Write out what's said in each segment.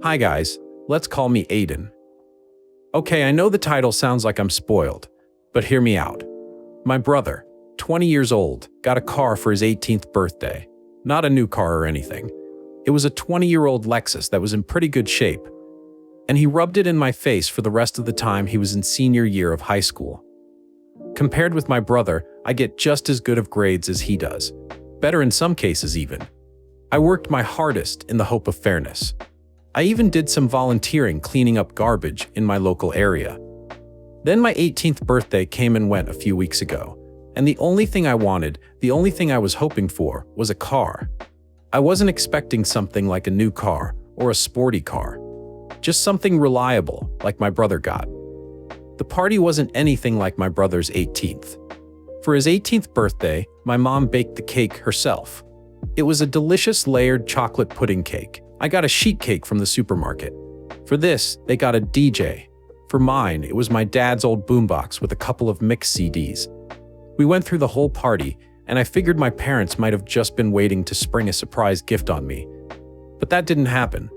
Hi guys, let's call me Aiden. Okay, I know the title sounds like I'm spoiled, but hear me out. My brother, 20 years old, got a car for his 18th birthday. Not a new car or anything. It was a 20-year-old Lexus that was in pretty good shape. And he rubbed it in my face for the rest of the time he was in senior year of high school. Compared with my brother, I get just as good of grades as he does. Better in some cases even. I worked my hardest in the hope of fairness. I even did some volunteering cleaning up garbage in my local area. Then my 18th birthday came and went a few weeks ago, and the only thing I wanted, the only thing I was hoping for, was a car. I wasn't expecting something like a new car or a sporty car. Just something reliable, like my brother got. The party wasn't anything like my brother's 18th. For his 18th birthday, my mom baked the cake herself. It was a delicious layered chocolate pudding cake. I got a sheet cake from the supermarket. For this, they got a DJ. For mine, it was my dad's old boombox with a couple of mixed CDs. We went through the whole party, and I figured my parents might have just been waiting to spring a surprise gift on me. But that didn't happen.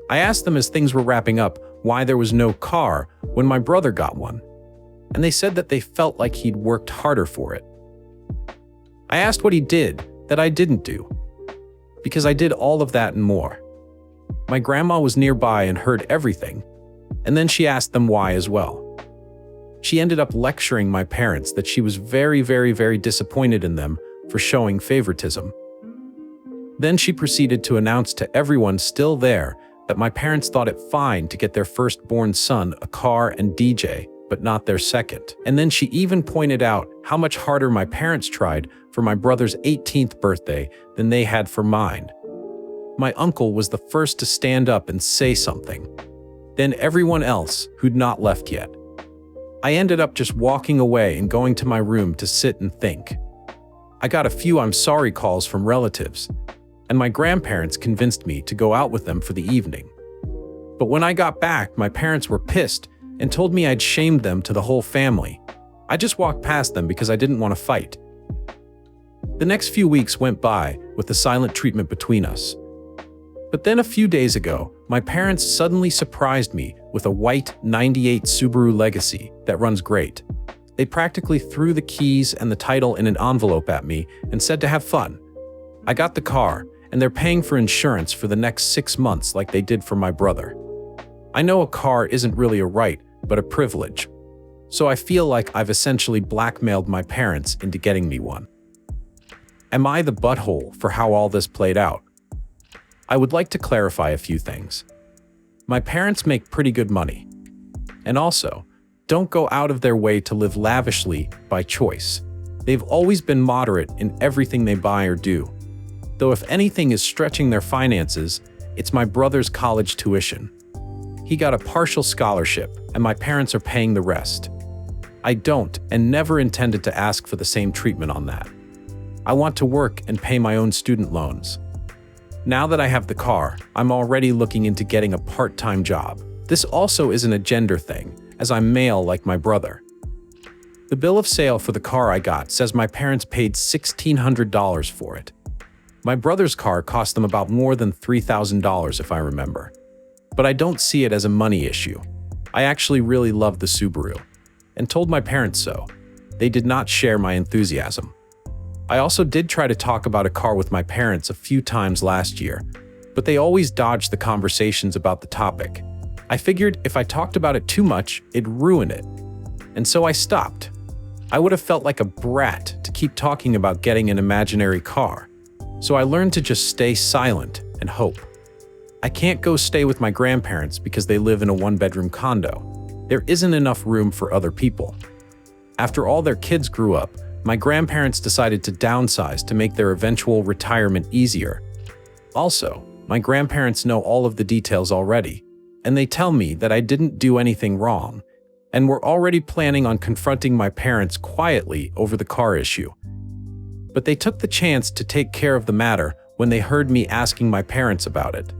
I asked them as things were wrapping up why there was no car when my brother got one, and they said that they felt like he'd worked harder for it. I asked what he did that I didn't do, because I did all of that and more. My grandma was nearby and heard everything, and then she asked them why as well. She ended up lecturing my parents that she was very disappointed in them for showing favoritism. Then she proceeded to announce to everyone still there that my parents thought it fine to get their firstborn son a car and DJ, but not their second. And then she even pointed out how much harder my parents tried for my brother's 18th birthday than they had for mine. My uncle was the first to stand up and say something. Then everyone else who'd not left yet. I ended up just walking away and going to my room to sit and think. I got a few I'm sorry calls from relatives, and my grandparents convinced me to go out with them for the evening. But when I got back, my parents were pissed and told me I'd shamed them to the whole family. I just walked past them because I didn't want to fight. The next few weeks went by with the silent treatment between us. But then a few days ago, my parents suddenly surprised me with a white 98 Subaru Legacy that runs great. They practically threw the keys and the title in an envelope at me and said to have fun. I got the car, and they're paying for insurance for the next 6 months like they did for my brother. I know a car isn't really a right, but a privilege. So I feel like I've essentially blackmailed my parents into getting me one. Am I the butthole for how all this played out? I would like to clarify a few things. My parents make pretty good money. And also, don't go out of their way to live lavishly by choice. They've always been moderate in everything they buy or do. Though if anything is stretching their finances, it's my brother's college tuition. He got a partial scholarship, and my parents are paying the rest. I don't and never intended to ask for the same treatment on that. I want to work and pay my own student loans. Now that I have the car, I'm already looking into getting a part-time job. This also isn't a gender thing, as I'm male like my brother. The bill of sale for the car I got says my parents paid $1,600 for it. My brother's car cost them about more than $3,000 if I remember. But I don't see it as a money issue. I actually really love the Subaru, and told my parents so. They did not share my enthusiasm. I also did try to talk about a car with my parents a few times last year, but they always dodged the conversations about the topic. I figured if I talked about it too much, it'd ruin it. And so I stopped. I would have felt like a brat to keep talking about getting an imaginary car. So I learned to just stay silent and hope. I can't go stay with my grandparents because they live in a one-bedroom condo. There isn't enough room for other people. After all their kids grew up, my grandparents decided to downsize to make their eventual retirement easier. Also, my grandparents know all of the details already, and they tell me that I didn't do anything wrong, and we're already planning on confronting my parents quietly over the car issue. But they took the chance to take care of the matter when they heard me asking my parents about it.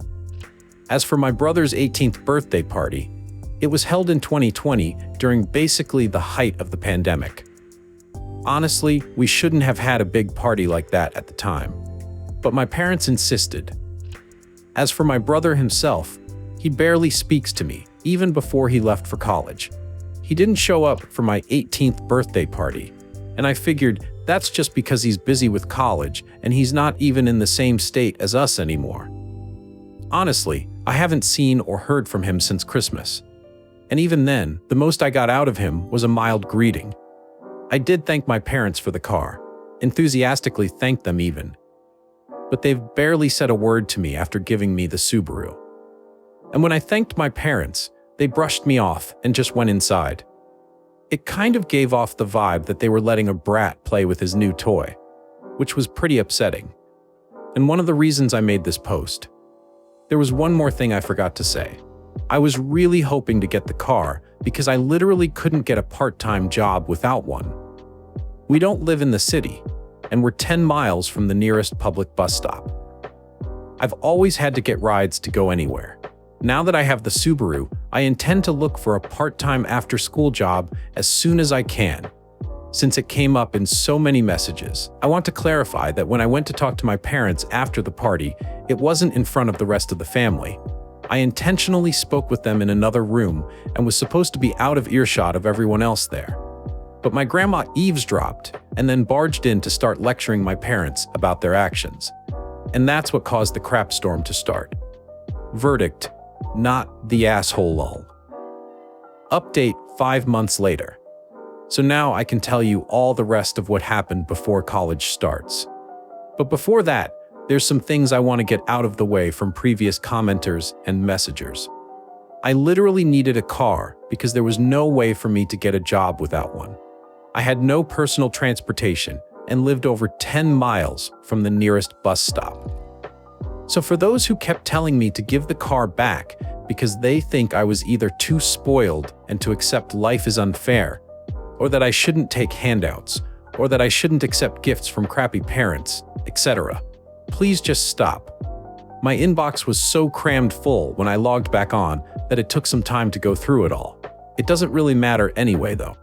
As for my brother's 18th birthday party, it was held in 2020 during basically the height of the pandemic. Honestly, we shouldn't have had a big party like that at the time, but my parents insisted. As for my brother himself, He barely speaks to me, even before he left for college. He didn't show up for my 18th birthday party, and I figured that's just because he's busy with college and he's not even in the same state as us anymore. Honestly, I haven't seen or heard from him since Christmas. And even then, the most I got out of him was a mild greeting. I did thank my parents for the car, enthusiastically thanked them even. But they've barely said a word to me after giving me the Subaru. And when I thanked my parents, they brushed me off and just went inside. It kind of gave off the vibe that they were letting a brat play with his new toy, which was pretty upsetting. And one of the reasons I made this post. There was one more thing I forgot to say. I was really hoping to get the car because I literally couldn't get a part-time job without one. We don't live in the city, and we're 10 miles from the nearest public bus stop. I've always had to get rides to go anywhere. Now that I have the Subaru, I intend to look for a part-time after-school job as soon as I can. Since it came up in so many messages, I want to clarify that when I went to talk to my parents after the party, it wasn't in front of the rest of the family. I intentionally spoke with them in another room and was supposed to be out of earshot of everyone else there. But my grandma eavesdropped and then barged in to start lecturing my parents about their actions. And that's what caused the crap storm to start. Verdict: not the asshole lol. Update 5 months later. So now I can tell you all the rest of what happened before college starts. But before that, there's some things I want to get out of the way from previous commenters and messengers. I literally needed a car because there was no way for me to get a job without one. I had no personal transportation and lived over 10 miles from the nearest bus stop. So for those who kept telling me to give the car back because they think I was either too spoiled and to accept life is unfair, or that I shouldn't take handouts, or that I shouldn't accept gifts from crappy parents, etc., please just stop. My inbox was so crammed full when I logged back on that it took some time to go through it all. It doesn't really matter anyway though.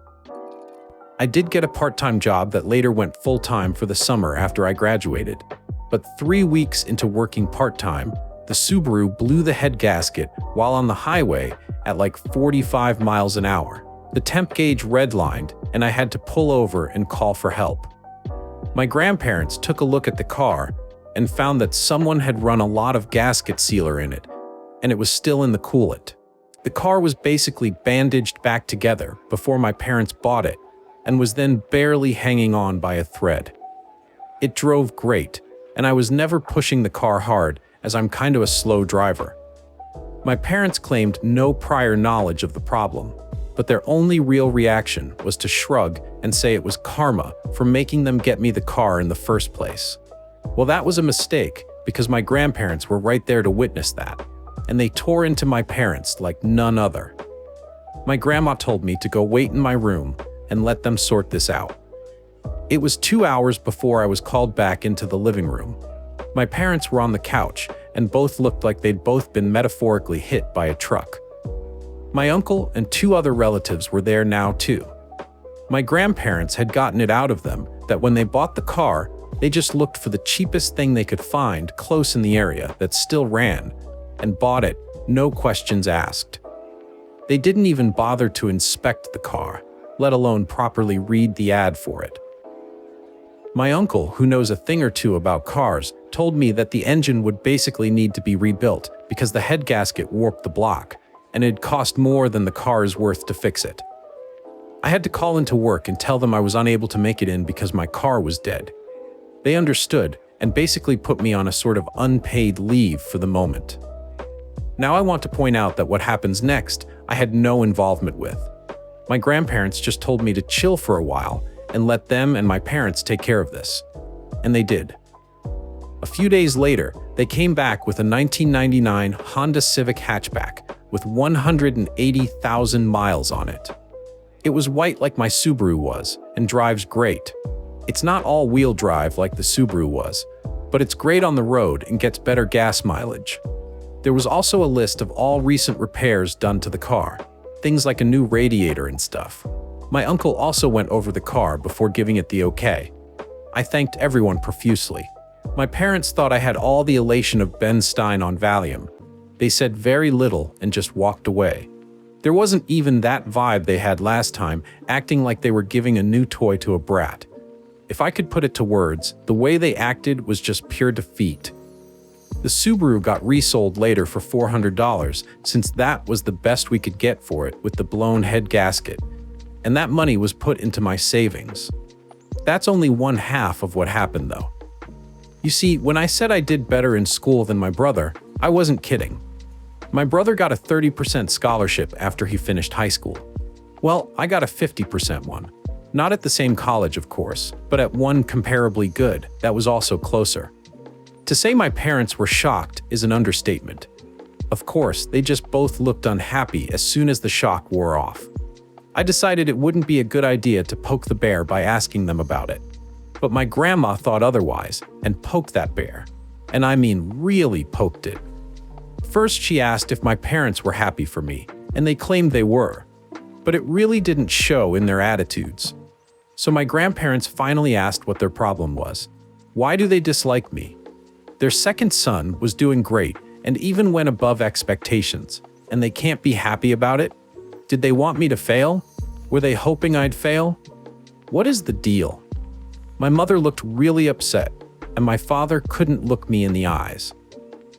I did get a part-time job that later went full-time for the summer after I graduated. But 3 weeks into working part-time, the Subaru blew the head gasket while on the highway at like 45 miles an hour. The temp gauge redlined and I had to pull over and call for help. My grandparents took a look at the car and found that someone had run a lot of gasket sealer in it, and it was still in the coolant. The car was basically bandaged back together before my parents bought it, and was then barely hanging on by a thread. It drove great, and I was never pushing the car hard as I'm kind of a slow driver. My parents claimed no prior knowledge of the problem, but their only real reaction was to shrug and say it was karma for making them get me the car in the first place. Well, that was a mistake because my grandparents were right there to witness that, and they tore into my parents like none other. My grandma told me to go wait in my room and let them sort this out. It was 2 hours before I was called back into the living room. My parents were on the couch and both looked like they'd both been metaphorically hit by a truck. My uncle and 2 other relatives were there now too. My grandparents had gotten it out of them that when they bought the car, they just looked for the cheapest thing they could find close in the area that still ran, and bought it, no questions asked. They didn't even bother to inspect the car, let alone properly read the ad for it. My uncle, who knows a thing or two about cars, told me that the engine would basically need to be rebuilt because the head gasket warped the block, and it'd cost more than the car is worth to fix it. I had to call into work and tell them I was unable to make it in because my car was dead. They understood and basically put me on a sort of unpaid leave for the moment. Now I want to point out that what happens next, I had no involvement with. My grandparents just told me to chill for a while and let them and my parents take care of this. And they did. A few days later, they came back with a 1999 Honda Civic hatchback with 180,000 miles on it. It was white like my Subaru was and drives great. It's not all-wheel drive like the Subaru was, but it's great on the road and gets better gas mileage. There was also a list of all recent repairs done to the car, things like a new radiator and stuff. My uncle also went over the car before giving it the okay. I thanked everyone profusely. My parents thought I had all the elation of Ben Stein on Valium, They said very little and just walked away. There wasn't even that vibe they had last time, acting like they were giving a new toy to a brat. If I could put it to words, the way they acted was just pure defeat. The Subaru got resold later for $400 since that was the best we could get for it with the blown head gasket, and that money was put into my savings. That's only one half of what happened though. You see, when I said I did better in school than my brother, I wasn't kidding. My brother got a 30% scholarship after he finished high school. Well, I got a 50% one. Not at the same college, of course, but at one comparably good that was also closer. To say my parents were shocked is an understatement. Of course, they just both looked unhappy as soon as the shock wore off. I decided it wouldn't be a good idea to poke the bear by asking them about it. But my grandma thought otherwise and poked that bear. And I mean really poked it. First, she asked if my parents were happy for me, and they claimed they were. But it really didn't show in their attitudes. So my grandparents finally asked what their problem was. Why do they dislike me? Their second son was doing great and even went above expectations, and they can't be happy about it? Did they want me to fail? Were they hoping I'd fail? What is the deal? My mother looked really upset, and my father couldn't look me in the eyes.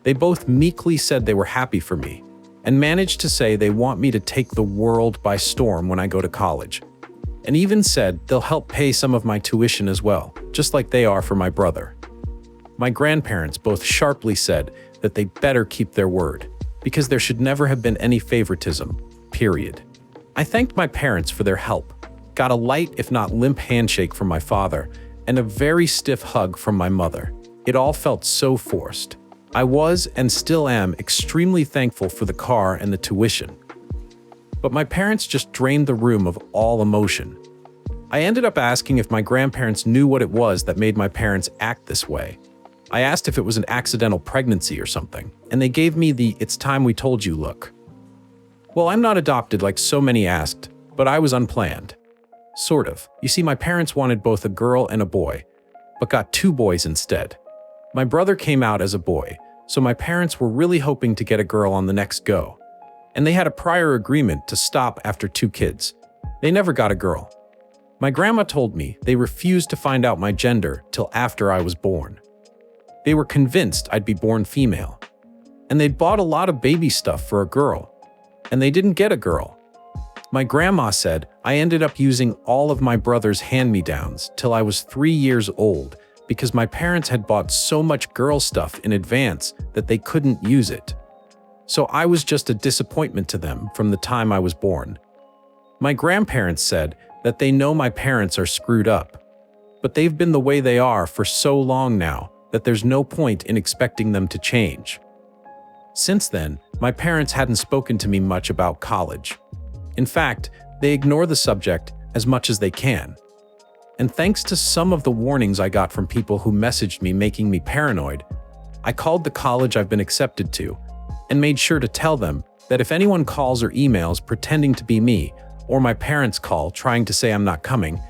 They both meekly said they were happy for me, and managed to say they want me to take the world by storm when I go to college, and even said they'll help pay some of my tuition as well, just like they are for my brother. My grandparents both sharply said that they better keep their word, because there should never have been any favoritism, period. I thanked my parents for their help, got a light if not limp handshake from my father, and a very stiff hug from my mother. It all felt so forced. I was and still am extremely thankful for the car and the tuition. But my parents just drained the room of all emotion. I ended up asking if my grandparents knew what it was that made my parents act this way. I asked if it was an accidental pregnancy or something, and they gave me the "it's time we told you" look. Well, I'm not adopted like so many asked, but I was unplanned. Sort of. You see, my parents wanted both a girl and a boy, but got 2 boys instead. My brother came out as a boy, so my parents were really hoping to get a girl on the next go. And they had a prior agreement to stop after 2 kids. They never got a girl. My grandma told me they refused to find out my gender till after I was born. They were convinced I'd be born female. And they'd bought a lot of baby stuff for a girl. And they didn't get a girl. My grandma said I ended up using all of my brother's hand-me-downs till I was 3 years old because my parents had bought so much girl stuff in advance that they couldn't use it. So I was just a disappointment to them from the time I was born. My grandparents said that they know my parents are screwed up, but they've been the way they are for so long now that there's no point in expecting them to change. Since then, my parents hadn't spoken to me much about college. In fact, they ignore the subject as much as they can. And thanks to some of the warnings I got from people who messaged me making me paranoid, I called the college I've been accepted to and made sure to tell them that if anyone calls or emails pretending to be me, or my parents call trying to say I'm not coming,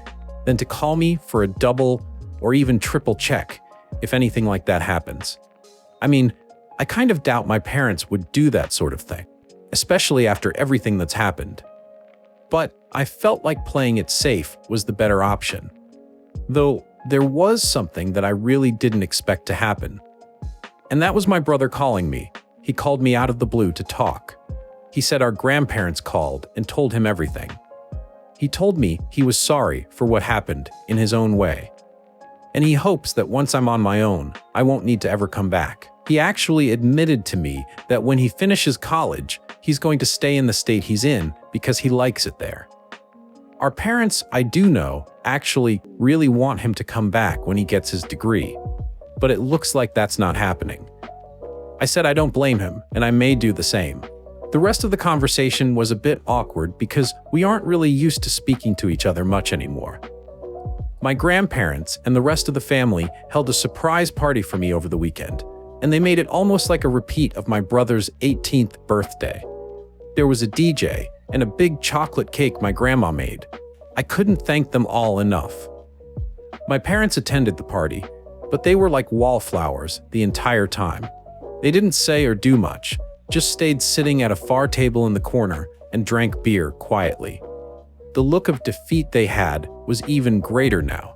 then to call me for a double or even triple check if anything like that happens. I mean, I kind of doubt my parents would do that sort of thing, especially after everything that's happened. But I felt like playing it safe was the better option. Though there was something that I really didn't expect to happen. And that was my brother calling me. He called me out of the blue to talk. He said our grandparents called and told him everything. He told me he was sorry for what happened in his own way. And he hopes that once I'm on my own, I won't need to ever come back. He actually admitted to me that when he finishes college, he's going to stay in the state he's in because he likes it there. Our parents, I do know, actually really want him to come back when he gets his degree, but it looks like that's not happening. I said I don't blame him, and I may do the same. The rest of the conversation was a bit awkward because we aren't really used to speaking to each other much anymore. My grandparents and the rest of the family held a surprise party for me over the weekend, and they made it almost like a repeat of my brother's 18th birthday. There was a DJ and a big chocolate cake my grandma made. I couldn't thank them all enough. My parents attended the party, but they were like wallflowers the entire time. They didn't say or do much, just stayed sitting at a far table in the corner and drank beer quietly. The look of defeat they had was even greater now.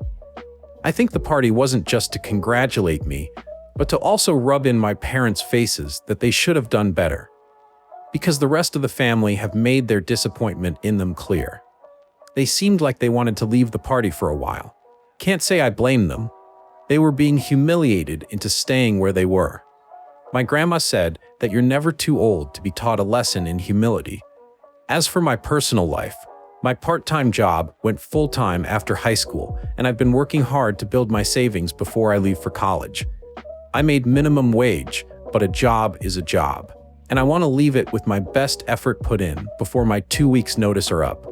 I think the party wasn't just to congratulate me, but to also rub in my parents' faces that they should have done better. Because the rest of the family have made their disappointment in them clear. They seemed like they wanted to leave the party for a while. Can't say I blame them. They were being humiliated into staying where they were. My grandma said that you're never too old to be taught a lesson in humility. As for my personal life, my part-time job went full-time after high school, and I've been working hard to build my savings before I leave for college. I made minimum wage, but a job is a job, and I want to leave it with my best effort put in before my 2 weeks' notice are up.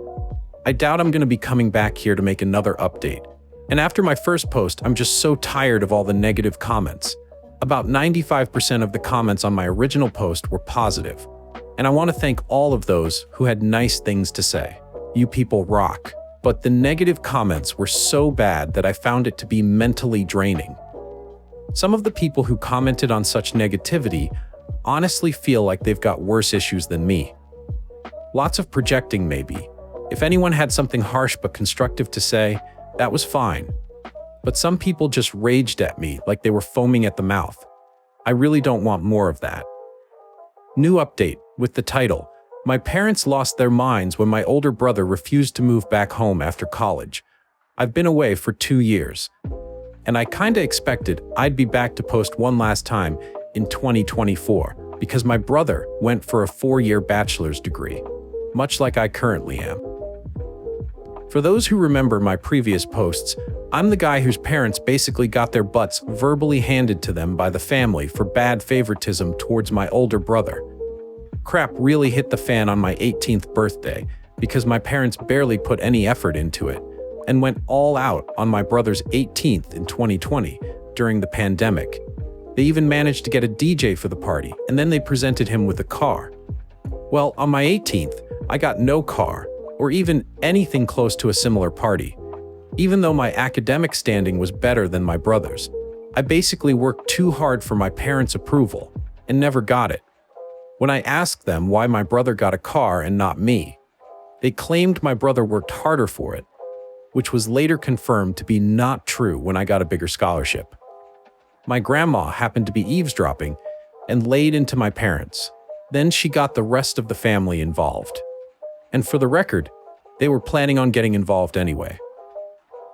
I doubt I'm going to be coming back here to make another update. And after my first post, I'm just so tired of all the negative comments. About 95% of the comments on my original post were positive. And I want to thank all of those who had nice things to say. You people rock. But the negative comments were so bad that I found it to be mentally draining. Some of the people who commented on such negativity honestly feel like they've got worse issues than me. Lots of projecting maybe. If anyone had something harsh but constructive to say, that was fine. But some people just raged at me like they were foaming at the mouth. I really don't want more of that. New update with the title, My parents lost their minds when my older brother refused to move back home after college. I've been away for 2 years. And I kinda expected I'd be back to post one last time in 2024 because my brother went for a 4-year bachelor's degree, much like I currently am. For those who remember my previous posts, I'm the guy whose parents basically got their butts verbally handed to them by the family for bad favoritism towards my older brother. Crap really hit the fan on my 18th birthday because my parents barely put any effort into it and went all out on my brother's 18th in 2020 during the pandemic. They even managed to get a DJ for the party, and then they presented him with a car. Well, on my 18th, I got no car, or even anything close to a similar party. Even though my academic standing was better than my brother's, I basically worked too hard for my parents' approval, and never got it. When I asked them why my brother got a car and not me, they claimed my brother worked harder for it, which was later confirmed to be not true when I got a bigger scholarship. My grandma happened to be eavesdropping and laid into my parents. Then she got the rest of the family involved. And for the record, they were planning on getting involved anyway.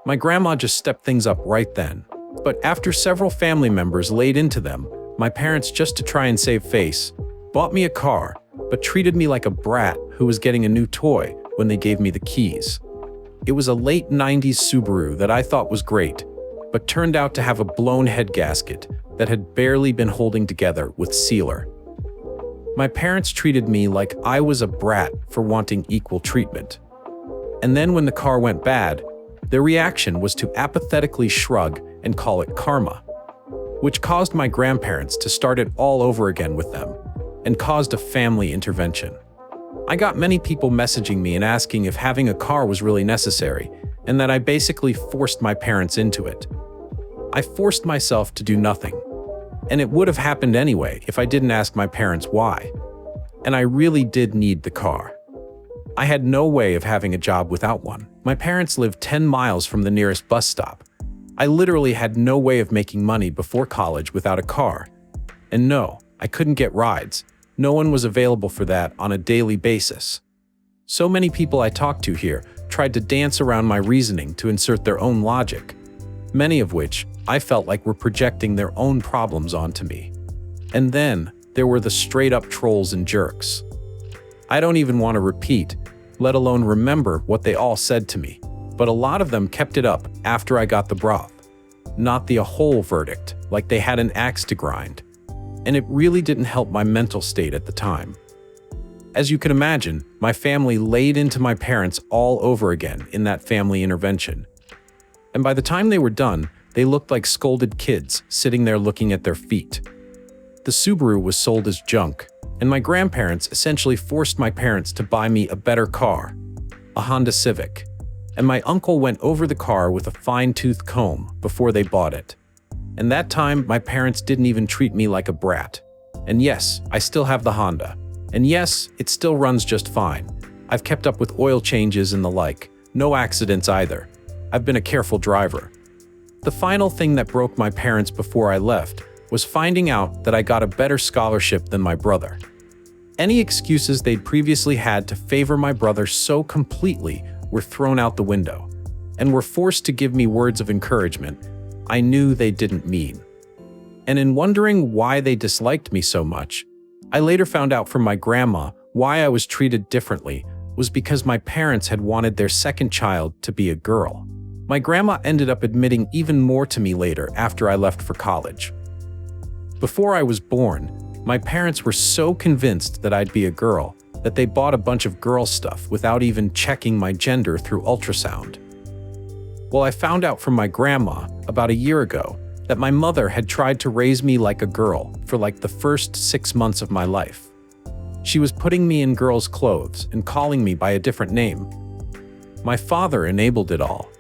My grandma just stepped things up right then. But after several family members laid into them, my parents, just to try and save face, bought me a car, but treated me like a brat who was getting a new toy when they gave me the keys. It was a late 90s Subaru that I thought was great, but turned out to have a blown head gasket that had barely been holding together with sealer. My parents treated me like I was a brat for wanting equal treatment. And then when the car went bad, their reaction was to apathetically shrug and call it karma, which caused my grandparents to start it all over again with them, and caused a family intervention. I got many people messaging me and asking if having a car was really necessary, and that I basically forced my parents into it. I forced myself to do nothing. And it would have happened anyway if I didn't ask my parents why. And I really did need the car. I had no way of having a job without one. My parents lived 10 miles from the nearest bus stop. I literally had no way of making money before college without a car. And no, I couldn't get rides. No one was available for that on a daily basis. So many people I talked to here tried to dance around my reasoning to insert their own logic, many of which I felt like were projecting their own problems onto me. And then there were the straight-up trolls and jerks. I don't even want to repeat, let alone remember what they all said to me, but a lot of them kept it up after I got the broth. Not the whole verdict, like they had an axe to grind. And it really didn't help my mental state at the time. As you can imagine, my family laid into my parents all over again in that family intervention. And by the time they were done, they looked like scolded kids sitting there looking at their feet. The Subaru was sold as junk, and my grandparents essentially forced my parents to buy me a better car, a Honda Civic. And my uncle went over the car with a fine-tooth comb before they bought it. And that time, my parents didn't even treat me like a brat. And yes, I still have the Honda. And yes, it still runs just fine. I've kept up with oil changes and the like. No accidents either. I've been a careful driver. The final thing that broke my parents before I left was finding out that I got a better scholarship than my brother. Any excuses they'd previously had to favor my brother so completely were thrown out the window, and were forced to give me words of encouragement I knew they didn't mean. And in wondering why they disliked me so much, I later found out from my grandma why I was treated differently was because my parents had wanted their second child to be a girl. My grandma ended up admitting even more to me later after I left for college. Before I was born, my parents were so convinced that I'd be a girl that they bought a bunch of girl stuff without even checking my gender through ultrasound. Well, I found out from my grandma about a year ago that my mother had tried to raise me like a girl for like the first 6 months of my life. She was putting me in girls' clothes and calling me by a different name. My father enabled it all.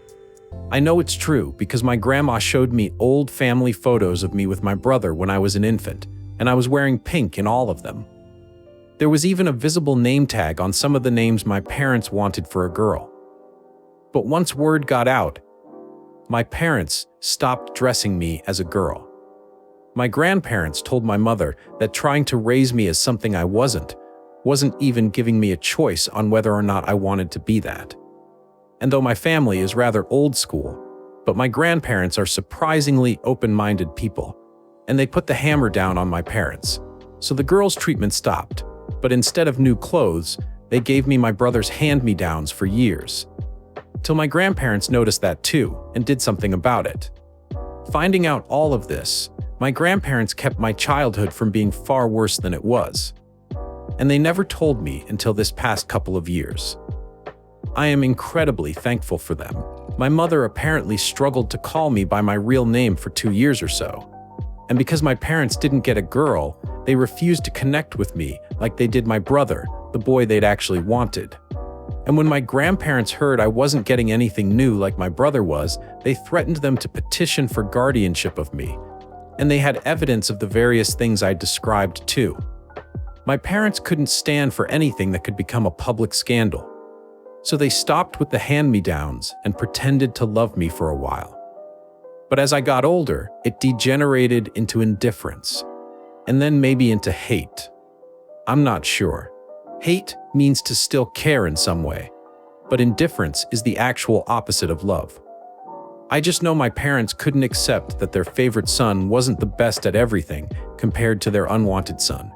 I know it's true because my grandma showed me old family photos of me with my brother when I was an infant, and I was wearing pink in all of them. There was even a visible name tag on some of the names my parents wanted for a girl. But once word got out, my parents stopped dressing me as a girl. My grandparents told my mother that trying to raise me as something I wasn't even giving me a choice on whether or not I wanted to be that. And though my family is rather old school, but my grandparents are surprisingly open-minded people, and they put the hammer down on my parents. So the girls' treatment stopped, but instead of new clothes, they gave me my brother's hand-me-downs for years. Till my grandparents noticed that too, and did something about it. Finding out all of this, my grandparents kept my childhood from being far worse than it was. And they never told me until this past couple of years. I am incredibly thankful for them. My mother apparently struggled to call me by my real name for 2 years or so. And because my parents didn't get a girl, they refused to connect with me like they did my brother, the boy they'd actually wanted. And when my grandparents heard I wasn't getting anything new like my brother was, they threatened them to petition for guardianship of me. And they had evidence of the various things I described too. My parents couldn't stand for anything that could become a public scandal. So they stopped with the hand-me-downs and pretended to love me for a while. But as I got older, it degenerated into indifference, and then maybe into hate. I'm not sure. Hate means to still care in some way, but indifference is the actual opposite of love. I just know my parents couldn't accept that their favorite son wasn't the best at everything compared to their unwanted son.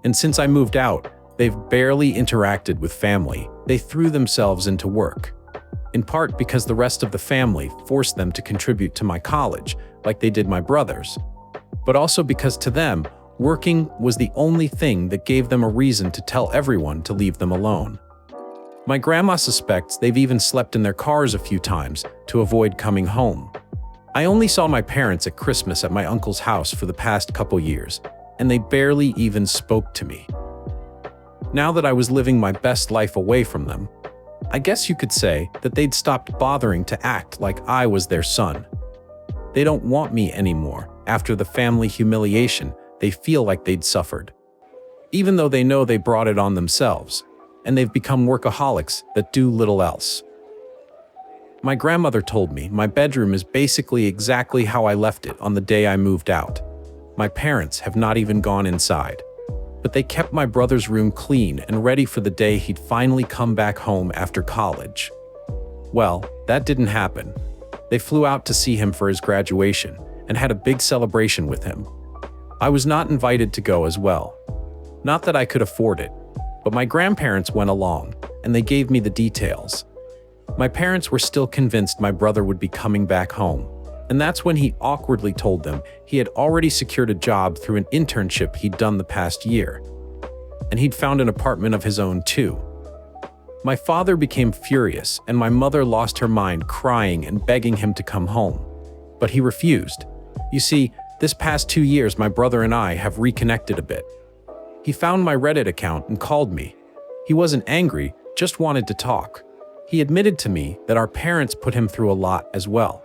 And since I moved out, they've barely interacted with family. They threw themselves into work. In part because the rest of the family forced them to contribute to my college, like they did my brothers. But also because to them, working was the only thing that gave them a reason to tell everyone to leave them alone. My grandma suspects they've even slept in their cars a few times to avoid coming home. I only saw my parents at Christmas at my uncle's house for the past couple years, and they barely even spoke to me. Now that I was living my best life away from them, I guess you could say that they'd stopped bothering to act like I was their son. They don't want me anymore after the family humiliation they feel like they'd suffered. Even though they know they brought it on themselves, and they've become workaholics that do little else. My grandmother told me my bedroom is basically exactly how I left it on the day I moved out. My parents have not even gone inside. But they kept my brother's room clean and ready for the day he'd finally come back home after college. Well, that didn't happen. They flew out to see him for his graduation and had a big celebration with him. I was not invited to go as well. Not that I could afford it, but my grandparents went along and they gave me the details. My parents were still convinced my brother would be coming back home. And that's when he awkwardly told them he had already secured a job through an internship he'd done the past year. And he'd found an apartment of his own too. My father became furious and my mother lost her mind crying and begging him to come home. But he refused. You see, this past 2 years my brother and I have reconnected a bit. He found my Reddit account and called me. He wasn't angry, just wanted to talk. He admitted to me that our parents put him through a lot as well.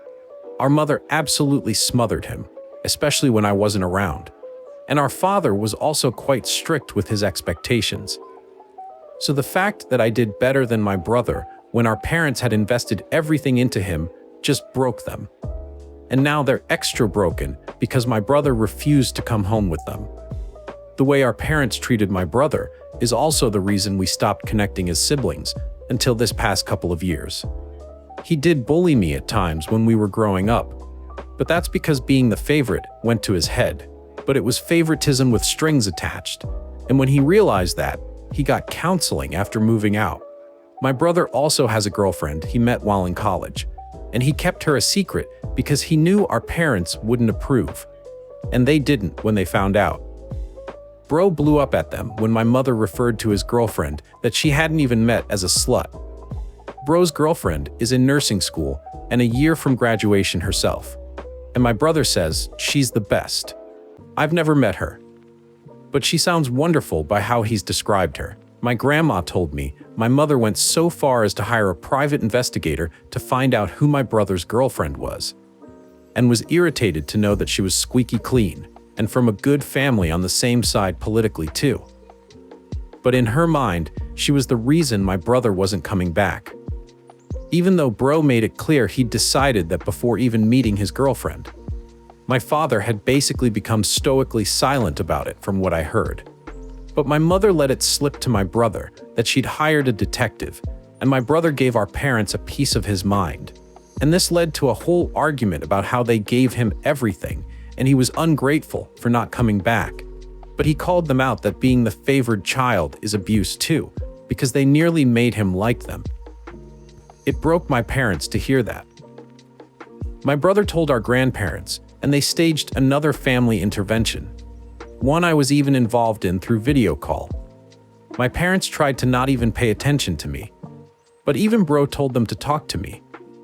Our mother absolutely smothered him, especially when I wasn't around. and our father was also quite strict with his expectations. So the fact that I did better than my brother when our parents had invested everything into him just broke them. And now they're extra broken because my brother refused to come home with them. The way our parents treated my brother is also the reason we stopped connecting as siblings until this past couple of years. He did bully me at times when we were growing up, but that's because being the favorite went to his head. But it was favoritism with strings attached, and when he realized that, he got counseling after moving out. My brother also has a girlfriend he met while in college, and he kept her a secret because he knew our parents wouldn't approve. And they didn't when they found out. Bro blew up at them when my mother referred to his girlfriend that she hadn't even met as a slut. Bro's girlfriend is in nursing school and a year from graduation herself, and my brother says she's the best. I've never met her, but she sounds wonderful by how he's described her. My grandma told me my mother went so far as to hire a private investigator to find out who my brother's girlfriend was, and was irritated to know that she was squeaky clean and from a good family on the same side politically too. But in her mind, she was the reason my brother wasn't coming back. Even though Bro made it clear he'd decided that before even meeting his girlfriend. My father had basically become stoically silent about it from what I heard. But my mother let it slip to my brother that she'd hired a detective, and my brother gave our parents a piece of his mind. And this led to a whole argument about how they gave him everything, and he was ungrateful for not coming back. But he called them out that being the favored child is abuse too, because they nearly made him like them. It broke my parents to hear that. My brother told our grandparents, and they staged another family intervention. One I was even involved in through video call. My parents tried to not even pay attention to me. But even Bro told them to talk to me.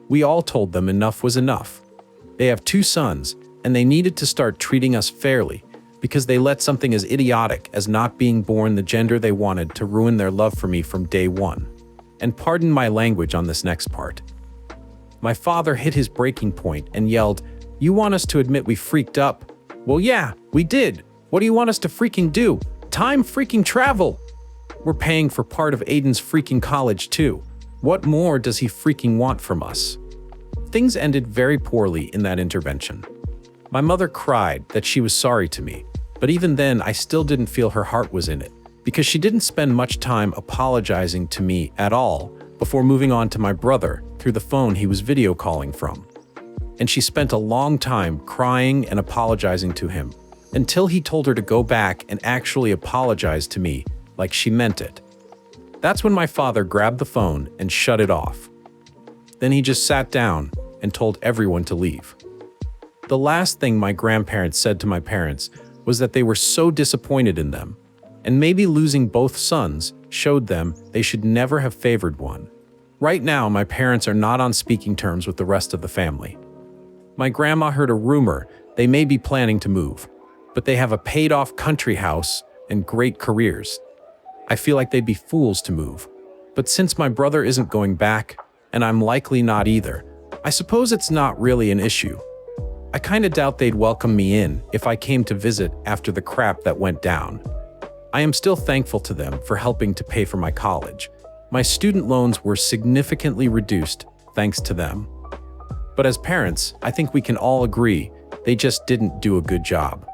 We all told them enough was enough. They have 2 sons, and they needed to start treating us fairly because they let something as idiotic as not being born the gender they wanted to ruin their love for me from day one. And pardon my language on this next part. My father hit his breaking point and yelled, "You want us to admit we freaked up? Well, yeah, we did. What do you want us to freaking do? Time freaking travel! We're paying for part of Aiden's freaking college too. What more does he freaking want from us?" Things ended very poorly in that intervention. My mother cried that she was sorry to me, but even then I still didn't feel her heart was in it, because she didn't spend much time apologizing to me at all before moving on to my brother through the phone he was video calling from. And she spent a long time crying and apologizing to him until he told her to go back and actually apologize to me like she meant it. That's when my father grabbed the phone and shut it off. Then he just sat down and told everyone to leave. The last thing my grandparents said to my parents was that they were so disappointed in them, and maybe losing both sons showed them they should never have favored one. Right now, my parents are not on speaking terms with the rest of the family. My grandma heard a rumor they may be planning to move, but they have a paid-off country house and great careers. I feel like they'd be fools to move. But since my brother isn't going back, and I'm likely not either, I suppose it's not really an issue. I kinda doubt they'd welcome me in if I came to visit after the crap that went down. I am still thankful to them for helping to pay for my college. My student loans were significantly reduced thanks to them. But as parents, I think we can all agree they just didn't do a good job.